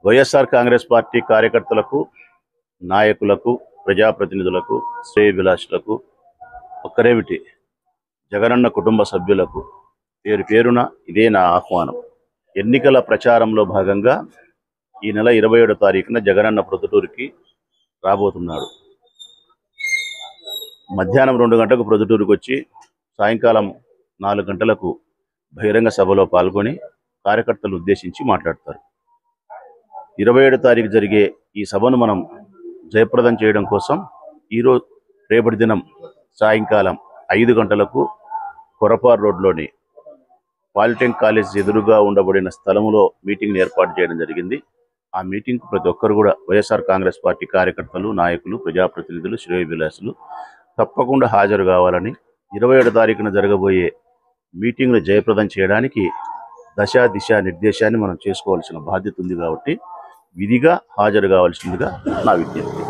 YSR Congress party కార్యకర్తలకు, నాయకులకు, ప్రజాప్రతినిధులకు, శ్రేయోభిలాషులకు, ఒక్కరేమిటి జగనన్న కుటుంబ సభ్యులకు పేరు పేరున ఇదే నా ఆహ్వానం. ఎన్నికల ప్రచారంలో భాగంగా ఈ నెల 27వ తారీఖున జగనన్న ప్రొద్దుటూరుకి రాబోతున్నాడు. మధ్యాహ్నం 2 గంటలకు ప్రొద్దుటూరుకు వచ్చి సాయంకాలం 4 గంటలకు బహిరంగ సభలో పాల్గొని కార్యకర్తలు ఉద్దేశించి మాట్లాడతారు. 27వ తారీఖు జరిగే ఈ సభను మనం జయప్రదం చేయడం కోసం ఈరోజు రేపటి దినం సాయంకాలం 5 గంటలకు కొరపార్ రోడ్లోని పాలిటెక్నిక్ కాలేజ్ ఎదురుగా ఉండబడిన స్థలంలో మీటింగ్ని ఏర్పాటు చేయడం జరిగింది. ఆ మీటింగ్కు ప్రతి ఒక్కరు కూడా వైఎస్ఆర్ కాంగ్రెస్ పార్టీ కార్యకర్తలు, నాయకులు, ప్రజాప్రతినిధులు, శ్రేయోభిలాషులు తప్పకుండా హాజరు కావాలని, 27వ తారీఖున జరగబోయే మీటింగ్ను జయప్రదం చేయడానికి దశ దిశ నిర్దేశాన్ని మనం చేసుకోవాల్సిన బాధ్యత ఉంది. కాబట్టి విధిగా హాజరు కావాల్సిందిగా నా విజ్ఞప్తి.